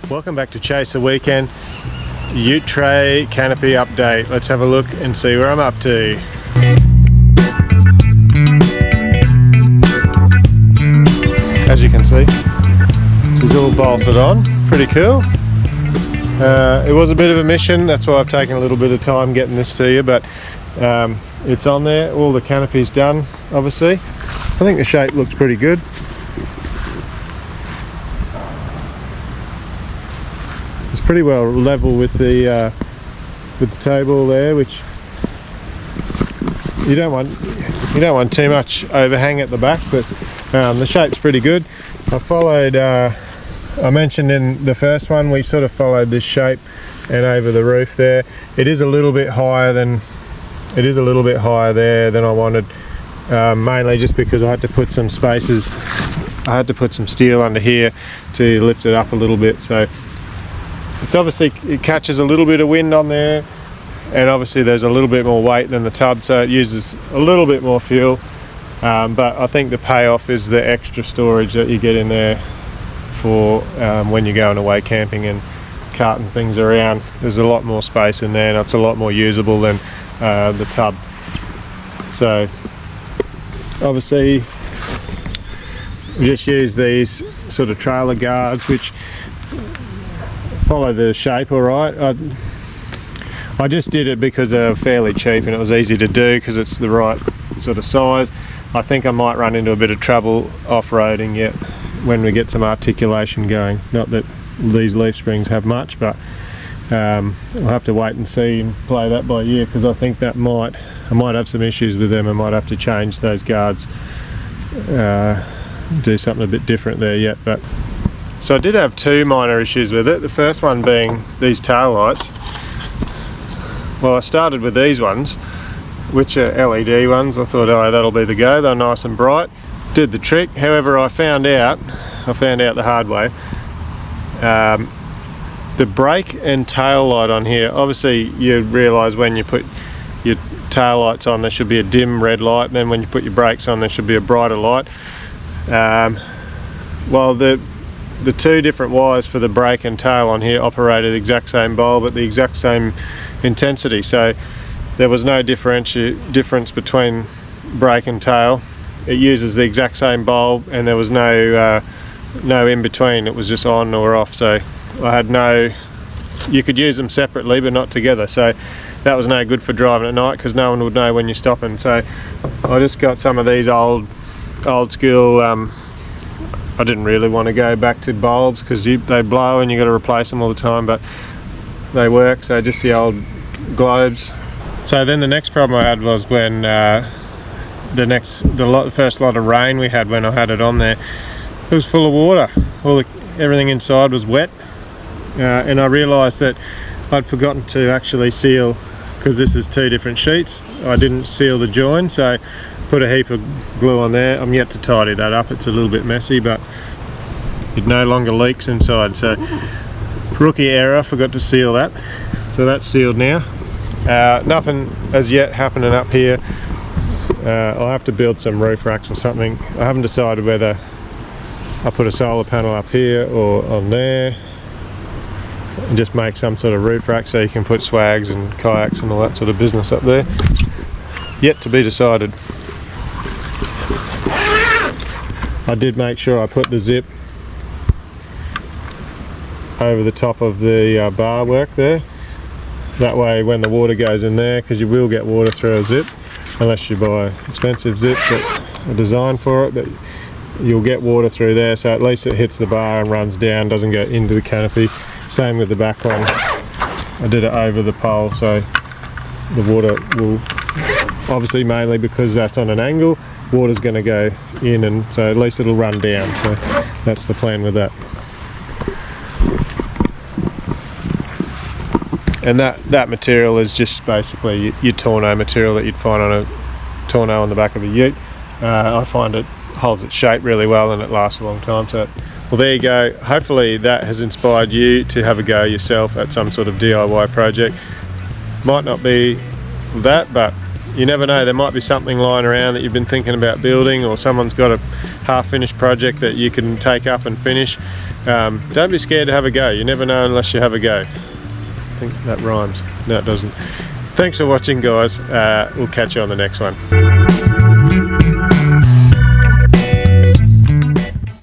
Welcome back to Chase the Weekend Ute Tray Canopy update. Let's have a look and see where I'm up to. As you can see, it's all bolted on, pretty cool. It was a bit of a mission, that's why I've taken a little bit of time getting this to you, but it's on there, all the canopy's done obviously. I think the shape looks pretty good. It's pretty well level with the table there, which you don't want too much overhang at the back, but the shape's pretty good. I followed, I mentioned in the first one, we sort of followed this shape and over the roof there. It is a little bit higher there than I wanted, mainly just because I had to put some spaces, I had to put some steel under here to lift it up a little bit. So it's obviously, it catches a little bit of wind on there, and obviously there's a little bit more weight than the tub, so it uses a little bit more fuel, but I think the payoff is the extra storage that you get in there for when you're going away camping and carting things around. There's a lot more space in there, and it's a lot more usable than the tub. So obviously we just use these sort of trailer guards which follow the shape all right. I just did it because they're fairly cheap and it was easy to do because it's the right sort of size. I think I might run into a bit of trouble off-roading yet when we get some articulation going. Not that these leaf springs have much, but I'll have to wait and see and play that by ear, because I think that I might have some issues with them. I might have to change those guards, do something a bit different there yet. But so I did have two minor issues with it. The first one being these tail lights. Well, I started with these ones, which are LED ones. I thought, oh, that'll be the go. They're nice and bright. Did the trick. However, I found out the hard way. The brake and tail light on here, obviously you realise when you put your tail lights on there should be a dim red light, and then when you put your brakes on there should be a brighter light. Well, the two different wires for the brake and tail on here operated the exact same bulb at the exact same intensity, so there was no difference between brake and tail. It uses the exact same bulb, and there was no in between. It was just on or off, so I had you could use them separately but not together, so that was no good for driving at night because no one would know when you're stopping. So I just got some of these old school, I didn't really want to go back to bulbs because they blow and you got to replace them all the time, but they work, so just the old globes. So then the next problem I had was when the first lot of rain we had, when I had it on there, it was full of water. Everything inside was wet, and I realised that I'd forgotten to actually seal, because this is two different sheets. I didn't seal the join, so put a heap of glue on there. I'm yet to tidy that up. It's a little bit messy, but it no longer leaks inside. So rookie error, I forgot to seal that. So that's sealed now. Nothing as yet happening up here. I'll have to build some roof racks or something. I haven't decided whether I put a solar panel up here or on there and just make some sort of roof rack so you can put swags and kayaks and all that sort of business up there. Yet to be decided. I did make sure I put the zip over the top of the bar work there. That way when the water goes in there, because you will get water through a zip, unless you buy expensive zips that are designed for it, but you'll get water through there, so at least it hits the bar and runs down, doesn't go into the canopy. Same with the back one. I did it over the pole, so the water will, obviously mainly because that's on an angle, water's going to go in, and so at least it'll run down. So that's the plan with that. And that material is just basically your tonneau material that you'd find on a tonneau on the back of a ute. I find it holds its shape really well and it lasts a long time. So, well, there you go. Hopefully that has inspired you to have a go yourself at some sort of DIY project. Might not be that, but you never know, there might be something lying around that you've been thinking about building, or someone's got a half-finished project that you can take up and finish. Don't be scared to have a go. You never know unless you have a go. I think that rhymes. No, it doesn't. Thanks for watching, guys. We'll catch you on the next one.